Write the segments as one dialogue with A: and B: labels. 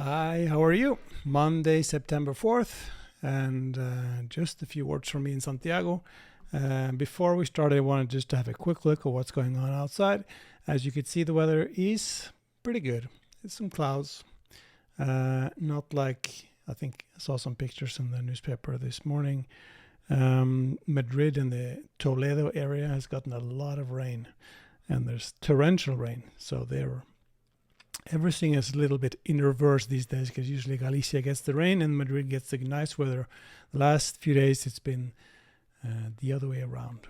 A: Hi, how are you? Monday, September 4th, and just a few words from me in Santiago. Before we start, I wanted just to have a quick look at what's going on outside. As you can see, the weather is pretty good. It's some clouds, not like I think I saw some pictures in the newspaper this morning. Madrid and the Toledo area has gotten a lot of rain, and there's torrential rain, so everything is a little bit in reverse these days because usually Galicia gets the rain and Madrid gets the nice weather. The last few days it's been the other way around.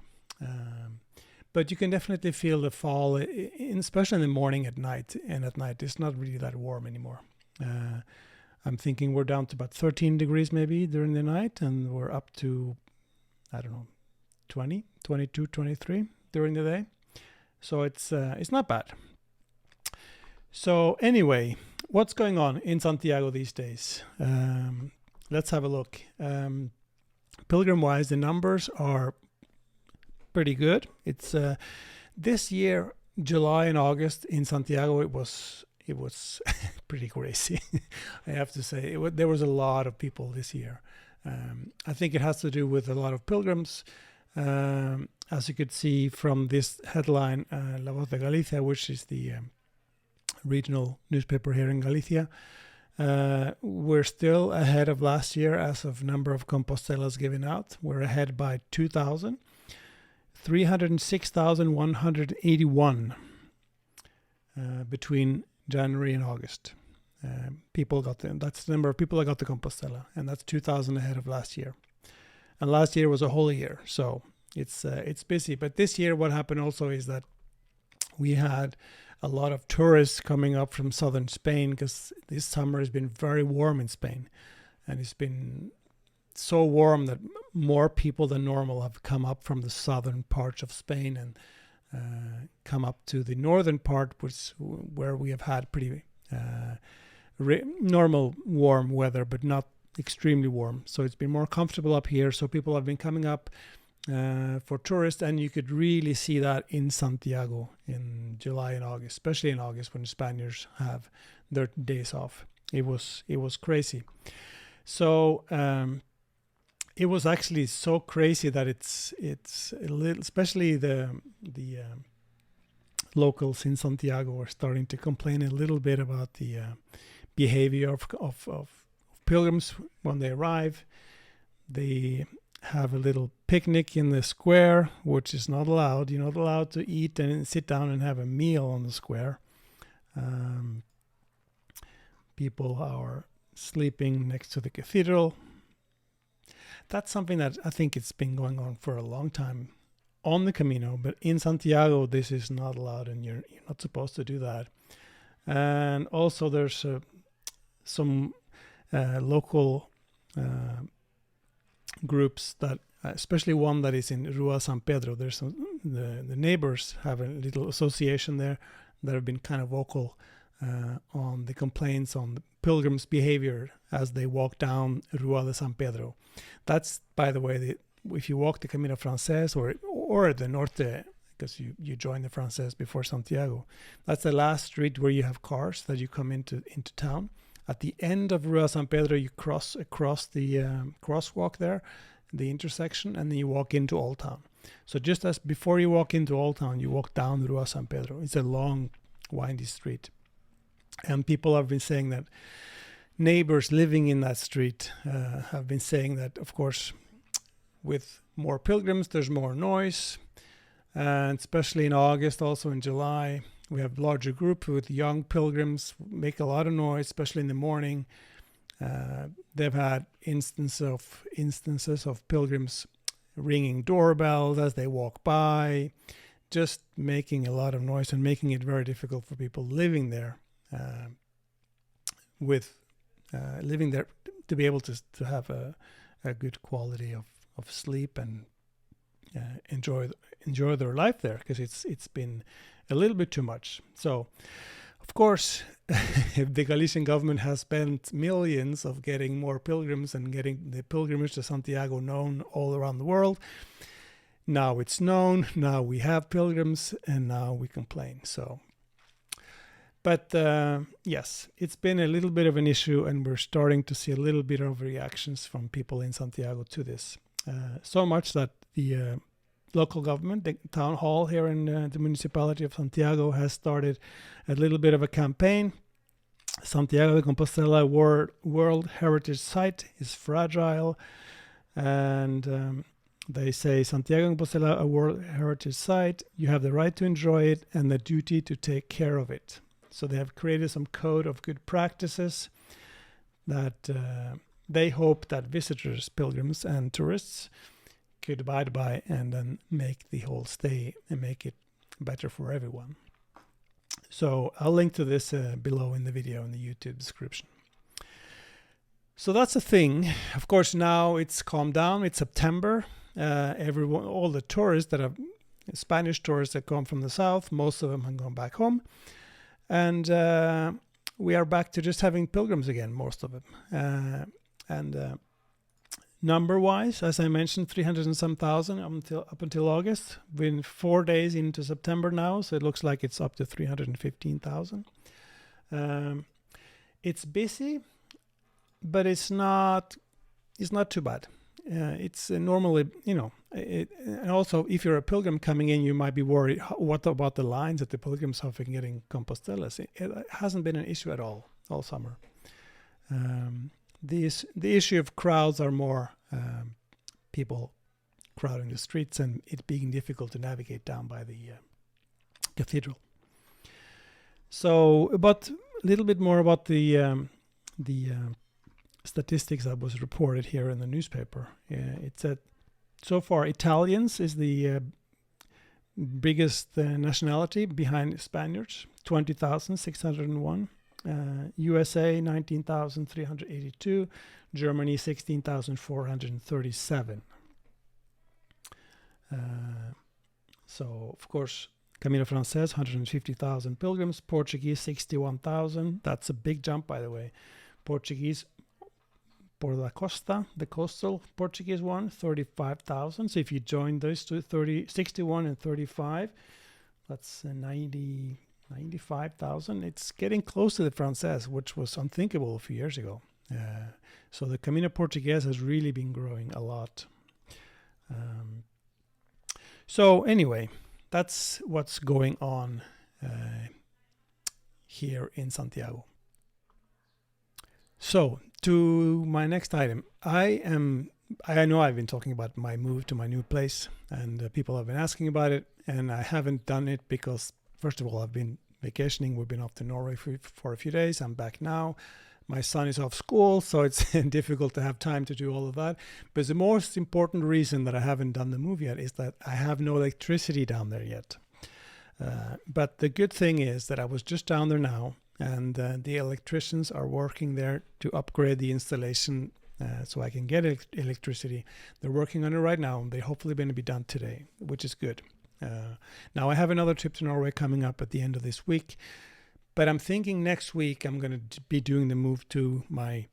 A: But you can definitely feel the fall, especially in the morning at night. And at night it's not really that warm anymore. I'm thinking we're down to about 13 degrees maybe during the night, and we're up to, I don't know, 20, 22, 23 during the day. So it's not bad. So anyway, what's going on in Santiago these days? Let's have a look. Pilgrim-wise, the numbers are pretty good. It's this year, July and August in Santiago, it was pretty crazy. I have to say, there was a lot of people this year. I think it has to do with a lot of pilgrims. As you could see from this headline, La Voz de Galicia, which is the regional newspaper here in Galicia. We're still ahead of last year as of number of Compostelas given out. We're ahead by 2,000. 306,181 between January and August. That's the number of people that got the Compostela, and that's 2,000 ahead of last year. And last year was a whole year, so it's busy. But this year, what happened also is that we had a lot of tourists coming up from southern Spain because this summer has been very warm in Spain, and it's been so warm that more people than normal have come up from the southern parts of Spain and come up to the northern part, where we have had pretty normal warm weather, but not extremely warm. So it's been more comfortable up here. So people have been coming up for tourists, and you could really see that in Santiago in July and August, especially in August when Spaniards have their days off. It was crazy. So it was actually so crazy that it's a little, especially the locals in Santiago are starting to complain a little bit about the behavior of pilgrims when they arrive. They have a little picnic in the square, which is not allowed. You're not allowed to eat and sit down and have a meal on the square. People are sleeping next to the cathedral. That's something that I think it's been going on for a long time on the Camino, but in Santiago this is not allowed, and you're not supposed to do that. And also there's some local groups that, especially one that is in Rua San Pedro. There's the neighbors have a little association there that have been kind of vocal on the complaints on the pilgrims' behavior as they walk down Rua de San Pedro. That's, by the way, if you walk the Camino Frances or the Norte, because you join the Frances before Santiago, that's the last street where you have cars that you come into town. At the end of Rua San Pedro, you cross across the crosswalk there, the intersection, and then you walk into Old Town. So just as before you walk into Old Town, you walk down Rua San Pedro. It's a long, windy street. And people have been saying that neighbors living in that street have been saying that, of course, with more pilgrims, there's more noise. And especially in August, also in July, we have larger group with young pilgrims, make a lot of noise, especially in the morning. They've had instances of pilgrims ringing doorbells as they walk by, just making a lot of noise and making it very difficult for people living there to be able to have a good quality of sleep and enjoy their life there, because it's been a little bit too much. So, of course, the Galician government has spent millions of getting more pilgrims and getting the pilgrimage to Santiago known all around the world. Now it's known, now we have pilgrims, and now we complain. So But yes, it's been a little bit of an issue, and we're starting to see a little bit of reactions from people in Santiago to this. So much that the local government, the town hall here in the municipality of Santiago, has started a little bit of a campaign. Santiago de Compostela World Heritage Site is fragile, and they say Santiago de Compostela, a World Heritage Site, you have the right to enjoy it and the duty to take care of it. So they have created some code of good practices that they hope that visitors, pilgrims, and tourists could abide by, and then make the whole stay and make it better for everyone. So I'll link to this below in the video in the YouTube description. So that's a thing. Of course, now it's calmed down. It's September. Everyone, all the tourists that have Spanish tourists that come from the south, most of them have gone back home. And we are back to just having pilgrims again, most of them. And number-wise, as I mentioned, 300 and some thousand up until August. We're in 4 days into September now, so it looks like it's up to 315,000. It's busy, but it's not too bad. It's normally, and also if you're a pilgrim coming in, you might be worried, what about the lines at the pilgrims have been getting Compostelas? It hasn't been an issue at all summer. The issue of crowds are more people crowding the streets and it being difficult to navigate down by the cathedral. So, but a little bit more about the statistics that was reported here in the newspaper. It said so far Italians is the biggest nationality behind Spaniards, 20,601. USA 19,382, Germany 16,437. So of course Camino Frances 150,000 pilgrims, Portuguese 61,000. That's a big jump, by the way. Portuguese por la costa, the coastal Portuguese one, 35,000. So if you join those two, 61 and 35, that's 95,000. It's getting close to the Frances, which was unthinkable a few years ago. So the Camino Portuguese has really been growing a lot. So anyway, that's what's going on here in Santiago. So to my next item, I know I've been talking about my move to my new place, and people have been asking about it, and I haven't done it because, first of all, I've been vacationing. We've been off to Norway for a few days. I'm back now. My son is off school, so it's difficult to have time to do all of that. But the most important reason that I haven't done the move yet is that I have no electricity down there yet. But the good thing is that I was just down there now, and the electricians are working there to upgrade the installation so I can get electricity. They're working on it right now, and they're hopefully going to be done today, which is good. Now I have another trip to Norway coming up at the end of this week, but I'm thinking next week I'm going to be doing the move to my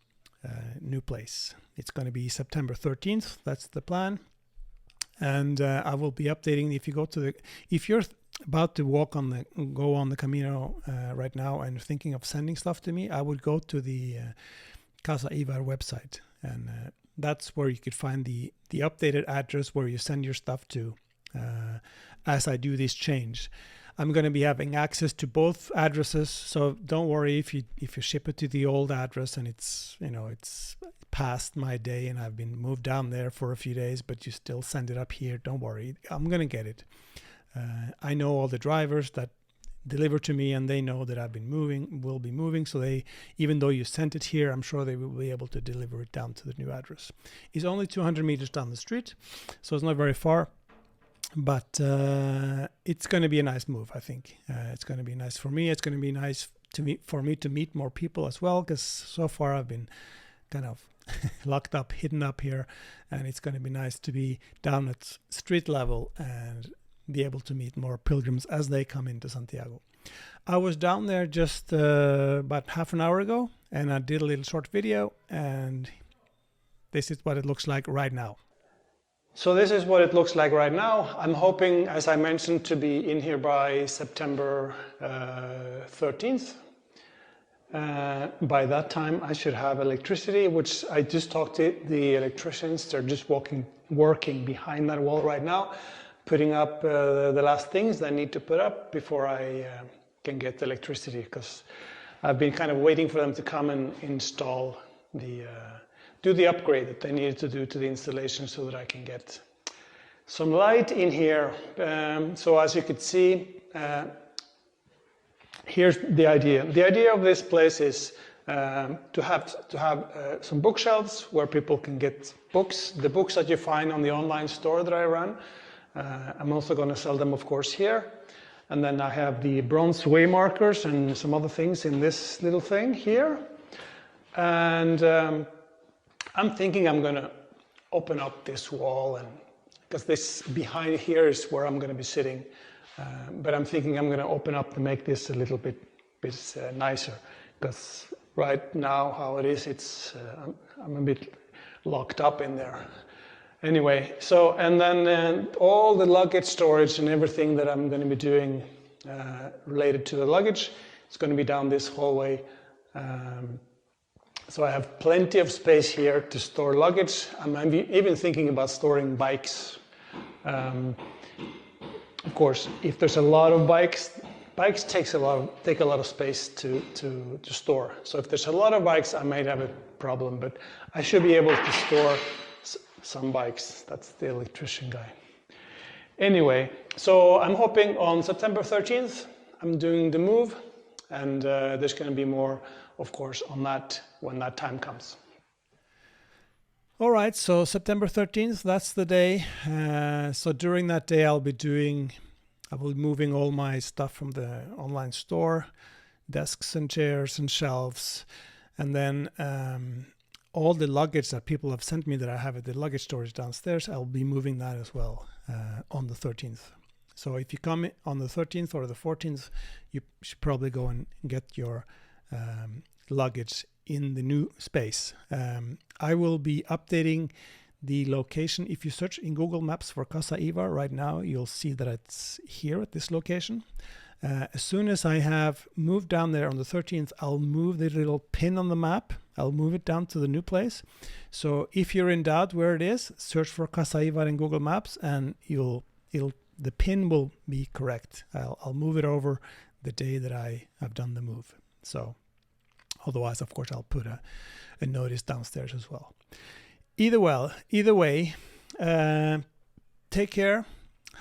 A: new place. It's going to be September 13th. That's the plan. And I will be updating. If you're about to go on the Camino right now and thinking of sending stuff to me, I would go to the Casa Ivar website, and that's where you could find the updated address where you send your stuff to as I do this change. I'm going to be having access to both addresses, so don't worry if you ship it to the old address and it's past my day and I've been moved down there for a few days, but you still send it up here. Don't worry, I'm going to get it. I know all the drivers that deliver to me, and they know that will be moving. So even though you sent it here, I'm sure they will be able to deliver it down to the new address. It's only 200 meters down the street, so it's not very far. But it's going to be a nice move, I think. It's going to be nice for me. It's going to be nice for me to meet more people as well, because so far I've been kind of locked up, hidden up here, and it's going to be nice to be down at street level and be able to meet more pilgrims as they come into Santiago. I was down there just about half an hour ago, and I did a little short video, and this is what it looks like right now. So this is what it looks like right now. I'm hoping, as I mentioned, to be in here by September 13th. By that time, I should have electricity, which I just talked to the electricians. They're just working behind that wall right now, putting up the last things I need to put up before I can get electricity, because I've been kind of waiting for them to come and install do the upgrade that they needed to do to the installation so that I can get some light in here. So as you could see, here's the idea. The idea of this place is to have some bookshelves where people can get books, the books that you find on the online store that I run. I'm also going to sell them, of course, here. And then I have the bronze way markers and some other things in this little thing here. And I'm thinking I'm going to open up this wall, and because this behind here is where I'm going to be sitting. But I'm thinking I'm going to open up to make this a little bit nicer, because right now how it is, it's I'm a bit locked up in there. Anyway, so and then all the luggage storage and everything that I'm going to be doing related to the luggage is going to be down this hallway. So I have plenty of space here to store luggage. I'm even thinking about storing bikes. Of course, if there's a lot of bikes take a lot of space to store. So if there's a lot of bikes, I might have a problem, but I should be able to store some bikes. That's the electrician guy. Anyway, so I'm hoping on September 13th, I'm doing the move, and there's going to be more, of course, on that when that time comes. All right, so September 13th, that's the day. So during that day, I will be moving all my stuff from the online store, desks and chairs and shelves, and then all the luggage that people have sent me that I have at the luggage storage downstairs, I'll be moving that as well on the 13th. So if you come on the 13th or the 14th, you should probably go and get your luggage in the new space. I will be updating the location. If you search in Google Maps for Casa Ivar right now, you'll see that it's here at this location. As soon as I have moved down there on the 13th, I'll move the little pin on the map. I'll move it down to the new place. So if you're in doubt where it is, search for Casa Ivar in Google Maps, and the pin will be correct. I'll move it over the day that I have done the move. So otherwise, of course, I'll put a notice downstairs as well. Either way, take care.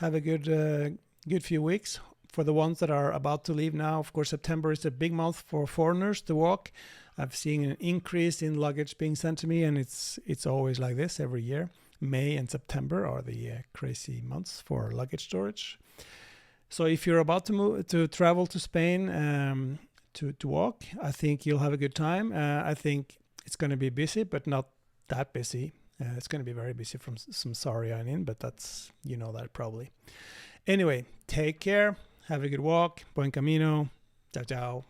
A: Have a good few weeks. For the ones that are about to leave now, of course, September is a big month for foreigners to walk. I've seen an increase in luggage being sent to me, and it's always like this every year. May and September are the crazy months for luggage storage. So if you're about to travel to Spain to walk, I think you'll have a good time. I think it's going to be busy, but not that busy. It's going to be very busy from some Sarria in, but that's, you know that probably. Anyway, take care. Have a good walk. Buen camino. Ciao, ciao.